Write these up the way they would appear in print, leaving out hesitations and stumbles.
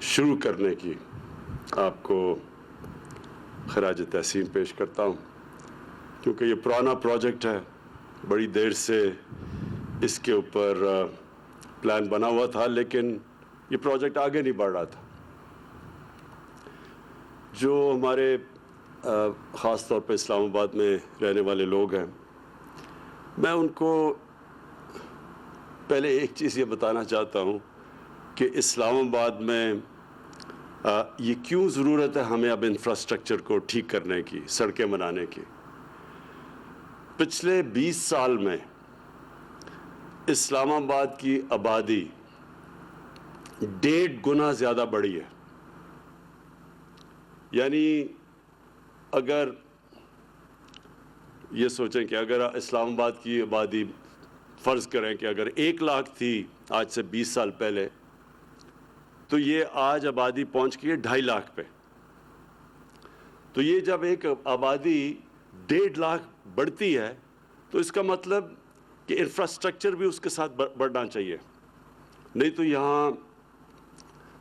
شروع کرنے کی آپ کو خراج تحسین پیش کرتا ہوں، کیونکہ یہ پرانا پروجیکٹ ہے، بڑی دیر سے اس کے اوپر پلان بنا ہوا تھا، لیکن یہ پروجیکٹ آگے نہیں بڑھ رہا تھا۔ جو ہمارے خاص طور پہ اسلام آباد میں رہنے والے لوگ ہیں، میں ان کو پہلے ایک چیز یہ بتانا چاہتا ہوں کہ اسلام آباد میں یہ کیوں ضرورت ہے ہمیں اب انفراسٹرکچر کو ٹھیک کرنے کی، سڑکیں بنانے کی۔ پچھلے 20 سال میں اسلام آباد کی آبادی 1.5 گنا زیادہ بڑھی ہے۔ یعنی اگر یہ سوچیں کہ اگر اسلام آباد کی آبادی فرض کریں کہ اگر 1 لاکھ تھی آج سے 20 سال پہلے، تو یہ آج آبادی پہنچ گئی ہے 2.5 لاکھ پہ۔ تو یہ جب ایک آبادی 1.5 لاکھ بڑھتی ہے تو اس کا مطلب کہ انفراسٹرکچر بھی اس کے ساتھ بڑھنا چاہیے، نہیں تو یہاں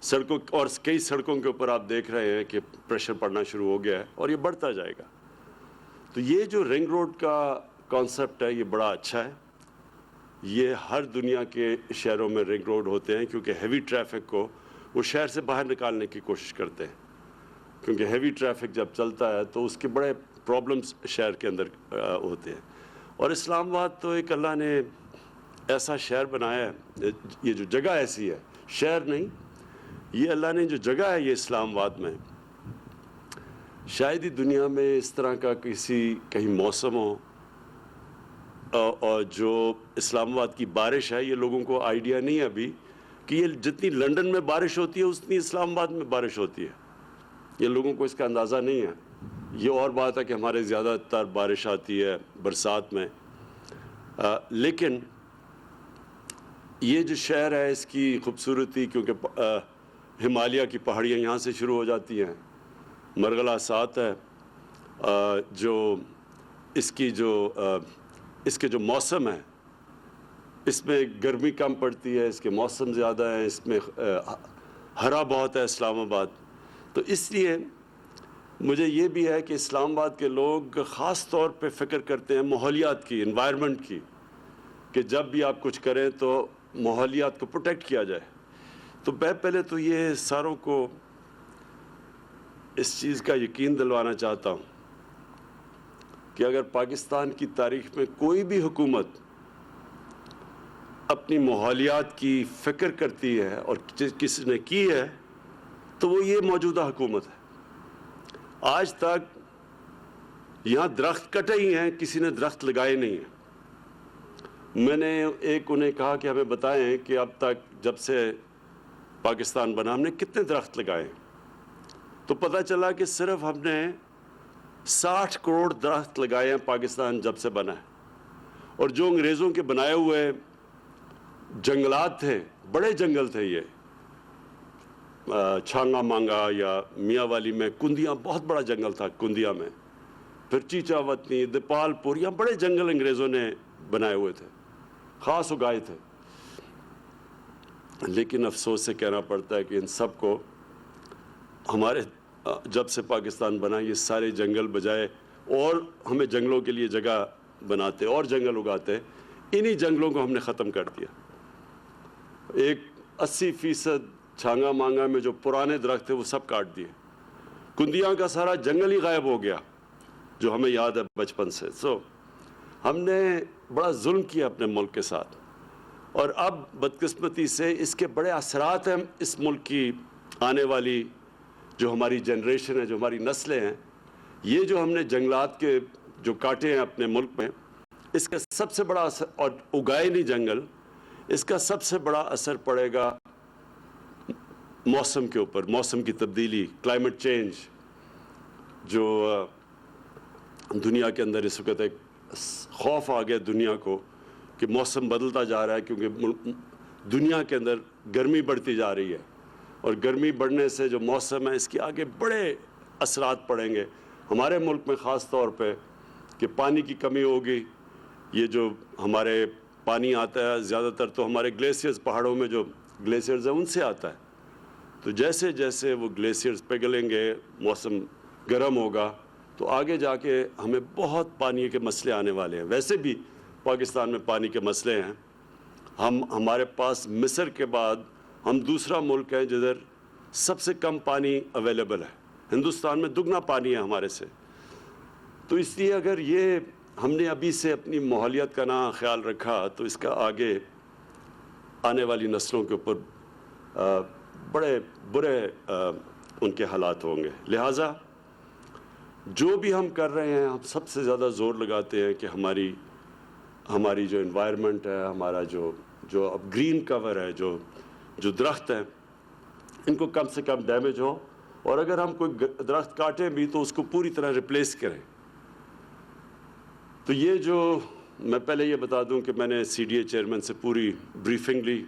سڑکوں اور کئی سڑکوں کے اوپر آپ دیکھ رہے ہیں کہ پریشر پڑنا شروع ہو گیا ہے اور یہ بڑھتا جائے گا۔ تو یہ جو رنگ روڈ کا کانسیپٹ ہے یہ بڑا اچھا ہے۔ یہ ہر دنیا کے شہروں میں رنگ روڈ ہوتے ہیں، کیونکہ ہیوی ٹریفک کو وہ شہر سے باہر نکالنے کی کوشش کرتے ہیں، کیونکہ ہیوی ٹریفک جب چلتا ہے تو اس کے بڑے پرابلمز شہر کے اندر ہوتے ہیں۔ اور اسلام آباد تو ایک اللہ نے ایسا شہر بنایا ہے، یہ جو جگہ ایسی ہے، شہر نہیں، یہ اللہ نے جو جگہ ہے یہ اسلام آباد میں، شاید ہی دنیا میں اس طرح کا کہیں موسم ہو، اور جو اسلام آباد کی بارش ہے، یہ لوگوں کو آئیڈیا نہیں ہے ابھی کہ یہ جتنی لنڈن میں بارش ہوتی ہے اتنی اسلام آباد میں بارش ہوتی ہے، یہ لوگوں کو اس کا اندازہ نہیں ہے۔ یہ اور بات ہے کہ ہمارے زیادہ تر بارش آتی ہے برسات میں، لیکن یہ جو شہر ہے اس کی خوبصورتی، کیونکہ ہمالیہ کی پہاڑیاں یہاں سے شروع ہو جاتی ہیں، مرغلہ ساتھ ہے، جو اس کے جو موسم ہے اس میں گرمی کم پڑتی ہے، اس کے موسم زیادہ ہیں، اس میں ہرا بہت ہے اسلام آباد۔ تو اس لیے مجھے یہ بھی ہے کہ اسلام آباد کے لوگ خاص طور پہ فکر کرتے ہیں ماحولیات کی، انوائرمنٹ کی، کہ جب بھی آپ کچھ کریں تو ماحولیات کو پروٹیکٹ کیا جائے۔ تو میں پہلے تو یہ ساروں کو اس چیز کا یقین دلوانا چاہتا ہوں کہ اگر پاکستان کی تاریخ میں کوئی بھی حکومت اپنی ماحولیات کی فکر کرتی ہے اور کسی نے کی ہے تو وہ یہ موجودہ حکومت ہے۔ آج تک یہاں درخت کٹے ہی ہیں، کسی نے درخت لگائے نہیں ہیں۔ میں نے انہیں کہا کہ ہمیں بتائیں کہ اب تک جب سے پاکستان بنا ہم نے کتنے درخت لگائے ہیں، تو پتہ چلا کہ صرف ہم نے 60 کروڑ درخت لگائے ہیں پاکستان جب سے بنا ہے۔ اور جو انگریزوں کے بنائے ہوئے جنگلات تھے، بڑے جنگل تھے، یہ چھانگا مانگا یا میاں والی میں کندیاں، بہت بڑا جنگل تھا کندیا میں، پھر چیچا وطنی، دیپال پور، یہاں بڑے جنگل انگریزوں نے بنائے ہوئے تھے، خاص اگائے تھے۔ لیکن افسوس سے کہنا پڑتا ہے کہ ان سب کو ہمارے جب سے پاکستان بنا یہ سارے جنگل بجائے اور ہمیں جنگلوں کے لیے جگہ بناتے اور جنگل اگاتے، انہی جنگلوں کو ہم نے ختم کر دیا۔ 80% چھانگا مانگا میں جو پرانے درخت تھے وہ سب کاٹ دیے، کندیاں کا سارا جنگل ہی غائب ہو گیا جو ہمیں یاد ہے بچپن سے۔ ہم نے بڑا ظلم کیا اپنے ملک کے ساتھ، اور اب بدقسمتی سے اس کے بڑے اثرات ہیں اس ملک کی آنے والی جو ہماری جنریشن ہے، جو ہماری نسلیں ہیں۔ یہ جو ہم نے جنگلات کے جو کاٹے ہیں اپنے ملک میں، اس کا سب سے بڑا اثر، اور اگائے نہیں جنگل، اس کا سب سے بڑا اثر پڑے گا موسم کے اوپر، موسم کی تبدیلی، کلائمیٹ چینج، جو دنیا کے اندر اس وقت ایک خوف آ گیا دنیا کو کہ موسم بدلتا جا رہا ہے، کیونکہ دنیا کے اندر گرمی بڑھتی جا رہی ہے، اور گرمی بڑھنے سے جو موسم ہے اس کے آگے بڑے اثرات پڑیں گے ہمارے ملک میں، خاص طور پہ کہ پانی کی کمی ہوگی۔ یہ جو ہمارے پانی آتا ہے زیادہ تر تو ہمارے گلیشیئرز، پہاڑوں میں جو گلیشیئرز ہیں ان سے آتا ہے، تو جیسے جیسے وہ گلیشیئرز پگھلیں گے، موسم گرم ہوگا، تو آگے جا کے ہمیں بہت پانی کے مسئلے آنے والے ہیں۔ ویسے بھی پاکستان میں پانی کے مسئلے ہیں۔ ہمارے پاس مصر کے بعد ہم دوسرا ملک ہے جدھر سب سے کم پانی اویلیبل ہے۔ ہندوستان میں دگنا پانی ہے ہمارے سے۔ تو اس لیے اگر یہ ہم نے ابھی سے اپنی ماحولیات کا نہ خیال رکھا تو اس کا آگے آنے والی نسلوں کے اوپر بڑے برے ان کے حالات ہوں گے۔ لہٰذا جو بھی ہم کر رہے ہیں، ہم سب سے زیادہ زور لگاتے ہیں کہ ہماری جو انوائرمنٹ ہے، ہمارا جو اب گرین کور ہے، جو درخت ہیں، ان کو کم سے کم ڈیمیج ہو، اور اگر ہم کوئی درخت کاٹیں بھی تو اس کو پوری طرح ریپلیس کریں۔ تو یہ جو میں پہلے یہ بتا دوں کہ میں نے سی ڈی اے چیئرمین سے پوری بریفنگ لی۔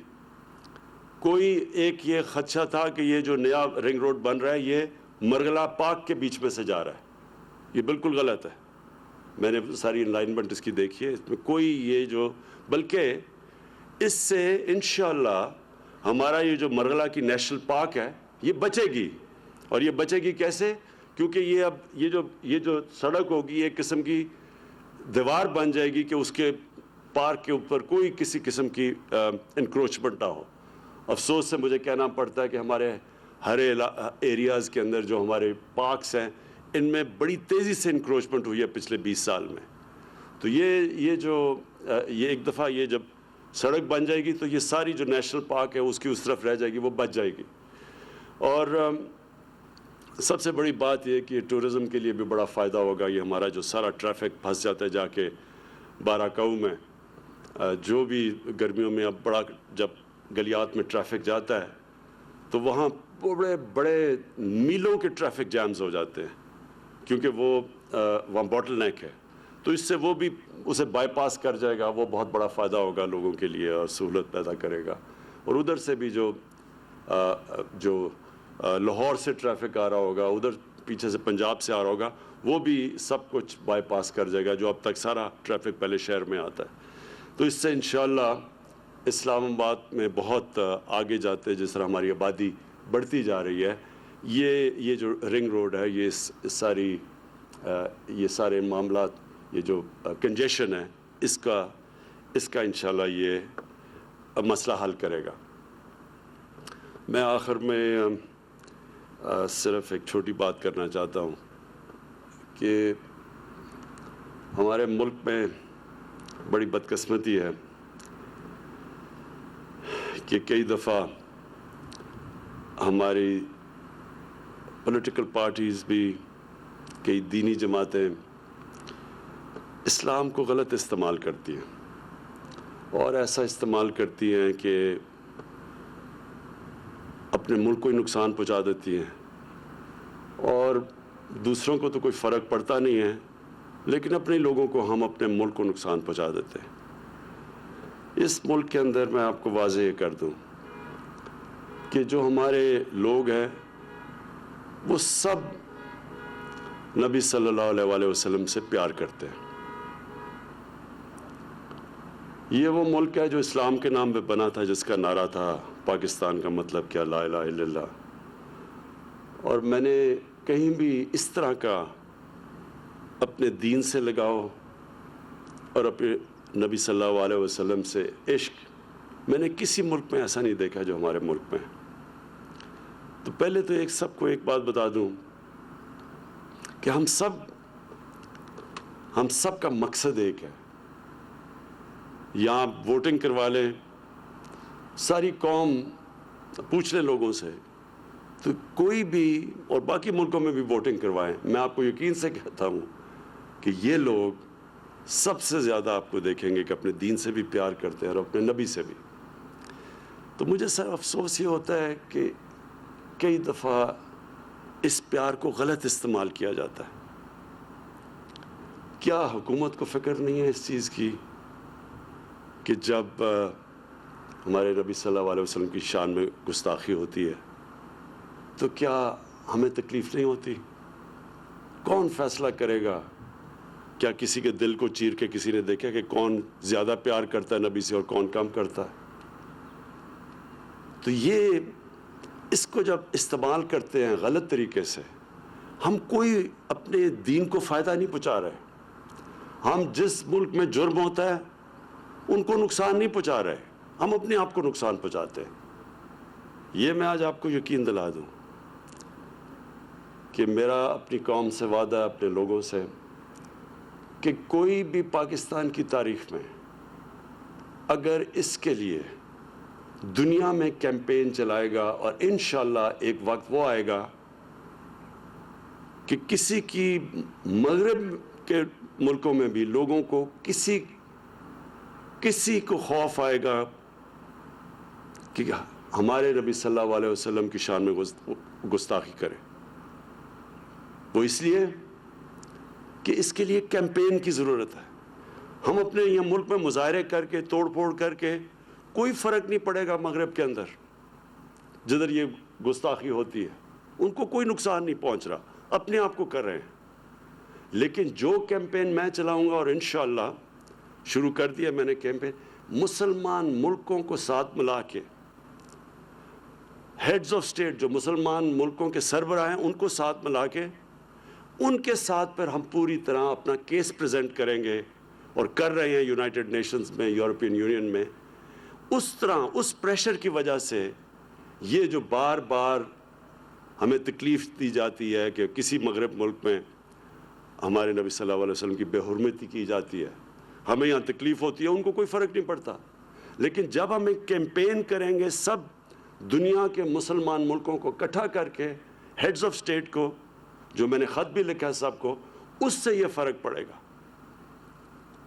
کوئی ایک یہ خدشہ تھا کہ یہ جو نیا رنگ روڈ بن رہا ہے یہ مرغلہ پارک کے بیچ میں سے جا رہا ہے۔ یہ بالکل غلط ہے۔ میں نے ساری الائنمنٹ اس کی دیکھی ہے، اس میں کوئی بلکہ اس سے انشاءاللہ ہمارا یہ جو مرغلہ کی نیشنل پارک ہے یہ بچے گی۔ اور یہ بچے گی کیسے؟ کیونکہ یہ جو سڑک ہوگی ایک قسم کی دیوار بن جائے گی کہ اس کے پارک کے اوپر کوئی کسی قسم کی انکروچمنٹ نہ ہو۔ افسوس سے مجھے کہنا پڑتا ہے کہ ہمارے ہر ایریاز کے اندر جو ہمارے پارکس ہیں ان میں بڑی تیزی سے انکروچمنٹ ہوئی ہے پچھلے 20 سال میں۔ تو یہ ایک دفعہ یہ جب سڑک بن جائے گی تو یہ ساری جو نیشنل پارک ہے اس کی اس طرف رہ جائے گی، وہ بچ جائے گی۔ اور سب سے بڑی بات یہ کہ ٹورزم کے لیے بھی بڑا فائدہ ہوگا۔ یہ ہمارا جو سارا ٹریفک پھنس جاتا ہے جا کے باراکاؤ میں، جو بھی گرمیوں میں اب بڑا جب گلیات میں ٹریفک جاتا ہے تو وہاں بڑے بڑے میلوں کے ٹریفک جیمز ہو جاتے ہیں، کیونکہ وہاں باٹل نیک ہے۔ تو اس سے وہ بھی اسے بائی پاس کر جائے گا، وہ بہت بڑا فائدہ ہوگا لوگوں کے لیے اور سہولت پیدا کرے گا۔ اور ادھر سے بھی جو لاہور سے ٹریفک آ رہا ہوگا، ادھر پیچھے سے پنجاب سے آ رہا ہوگا، وہ بھی سب کچھ بائی پاس کر جائے گا، جو اب تک سارا ٹریفک پہلے شہر میں آتا ہے۔ تو اس سے انشاءاللہ اسلام آباد میں بہت آگے جاتے، جس طرح ہماری آبادی بڑھتی جا رہی ہے، یہ جو رنگ روڈ ہے، یہ سارے معاملات، یہ جو کنجیشن ہے، اس کا انشاءاللہ یہ مسئلہ حل کرے گا۔ میں آخر میں صرف ایک چھوٹی بات کرنا چاہتا ہوں کہ ہمارے ملک میں بڑی بدقسمتی ہے کہ کئی دفعہ ہماری پولیٹیکل پارٹیز بھی، کئی دینی جماعتیں اسلام کو غلط استعمال کرتی ہیں، اور ایسا استعمال کرتی ہیں کہ اپنے ملک کو ہی نقصان پہنچا دیتی ہیں، اور دوسروں کو تو کوئی فرق پڑتا نہیں ہے، لیکن اپنے لوگوں کو ہم اپنے ملک کو نقصان پہنچا دیتے ہیں۔ اس ملک کے اندر میں آپ کو واضح یہ کر دوں کہ جو ہمارے لوگ ہیں وہ سب نبی صلی اللہ علیہ وآلہ وسلم سے پیار کرتے ہیں۔ یہ وہ ملک ہے جو اسلام کے نام پہ بنا تھا، جس کا نعرہ تھا پاکستان کا مطلب کیا، لا الہ الا اللہ۔ اور میں نے کہیں بھی اس طرح کا اپنے دین سے لگاؤ اور اپنے نبی صلی اللہ علیہ وسلم سے عشق میں نے کسی ملک میں ایسا نہیں دیکھا جو ہمارے ملک میں۔ تو پہلے تو سب کو ایک بات بتا دوں کہ ہم سب کا مقصد ایک ہے۔ یہاں ووٹنگ کروا لیں، ساری قوم پوچھ لیں لوگوں سے، تو کوئی بھی، اور باقی ملکوں میں بھی ووٹنگ کروائیں، میں آپ کو یقین سے کہتا ہوں کہ یہ لوگ سب سے زیادہ آپ کو دیکھیں گے کہ اپنے دین سے بھی پیار کرتے ہیں اور اپنے نبی سے بھی۔ تو مجھے صرف افسوس یہ ہوتا ہے کہ کئی دفعہ اس پیار کو غلط استعمال کیا جاتا ہے۔ کیا حکومت کو فکر نہیں ہے اس چیز کی کہ جب ہمارے نبی صلی اللہ علیہ وسلم کی شان میں گستاخی ہوتی ہے تو کیا ہمیں تکلیف نہیں ہوتی؟ کون فیصلہ کرے گا؟ کیا کسی کے دل کو چیر کے کسی نے دیکھا کہ کون زیادہ پیار کرتا ہے نبی سے اور کون کم کرتا ہے؟ تو یہ اس کو جب استعمال کرتے ہیں غلط طریقے سے، ہم کوئی اپنے دین کو فائدہ نہیں پہنچا رہے. ہم جس ملک میں جرم ہوتا ہے ان کو نقصان نہیں پہنچا رہے، ہم اپنے آپ کو نقصان پہنچاتے ہیں. یہ میں آج آپ کو یقین دلا دوں کہ میرا اپنی قوم سے وعدہ ہے، اپنے لوگوں سے، کہ کوئی بھی پاکستان کی تاریخ میں اگر اس کے لیے دنیا میں کیمپین چلائے گا، اور انشاءاللہ ایک وقت وہ آئے گا کہ کسی کی مغرب کے ملکوں میں بھی لوگوں کو کسی کو خوف آئے گا کہ ہمارے نبی صلی اللہ علیہ وسلم کی شان میں گستاخی کرے. وہ اس لیے کہ اس کے لیے کیمپین کی ضرورت ہے. ہم اپنے یہ ملک میں مظاہرے کر کے توڑ پھوڑ کر کے کوئی فرق نہیں پڑے گا مغرب کے اندر جدھر یہ گستاخی ہوتی ہے، ان کو کوئی نقصان نہیں پہنچ رہا، اپنے آپ کو کر رہے ہیں. لیکن جو کیمپین میں چلاؤں گا، اور انشاءاللہ شروع کر دیا میں نے کیمپین، مسلمان ملکوں کو ساتھ ملا کے، ہیڈز آف سٹیٹ جو مسلمان ملکوں کے سربراہ ہیں ان کو ساتھ ملا کے، ان کے ساتھ پر ہم پوری طرح اپنا کیس پریزنٹ کریں گے، اور کر رہے ہیں یونائٹڈ نیشنز میں، یورپین یونین میں. اس طرح اس پریشر کی وجہ سے یہ جو بار بار ہمیں تکلیف دی جاتی ہے کہ کسی مغرب ملک میں ہمارے نبی صلی اللہ علیہ وسلم کی بے حرمتی کی جاتی ہے، ہمیں یہاں تکلیف ہوتی ہے، ان کو کوئی فرق نہیں پڑتا. لیکن جب ہم ایک کیمپین کریں گے سب دنیا کے مسلمان ملکوں کو اکٹھا کر کے، ہیڈز آف سٹیٹ کو، جو میں نے خط بھی لکھا ہے سب کو، اس سے یہ فرق پڑے گا،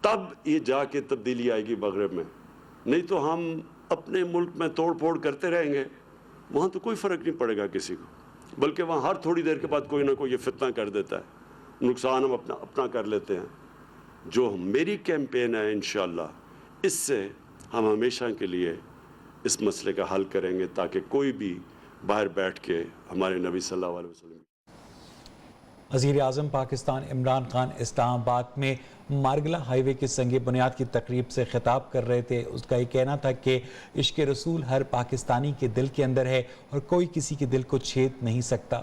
تب یہ جا کے تبدیلی آئے گی مغرب میں. نہیں تو ہم اپنے ملک میں توڑ پھوڑ کرتے رہیں گے، وہاں تو کوئی فرق نہیں پڑے گا کسی کو، بلکہ وہاں ہر تھوڑی دیر کے بعد کوئی نہ کوئی یہ فتنہ کر دیتا ہے، نقصان ہم اپنا کر لیتے ہیں. جو میری کیمپین ہے انشاءاللہ، اس سے ہم ہمیشہ کے لیے اس مسئلے کا حل کریں گے، تاکہ کوئی بھی باہر بیٹھ کے ہمارے نبی صلی اللہ علیہ وسلم. وزیر اعظم پاکستان عمران خان اسلام آباد میں مارگلہ ہائی وے کی سنگ بنیاد کی تقریب سے خطاب کر رہے تھے. اس کا یہ کہنا تھا کہ عشق رسول ہر پاکستانی کے دل کے اندر ہے اور کوئی کسی کے دل کو چھید نہیں سکتا.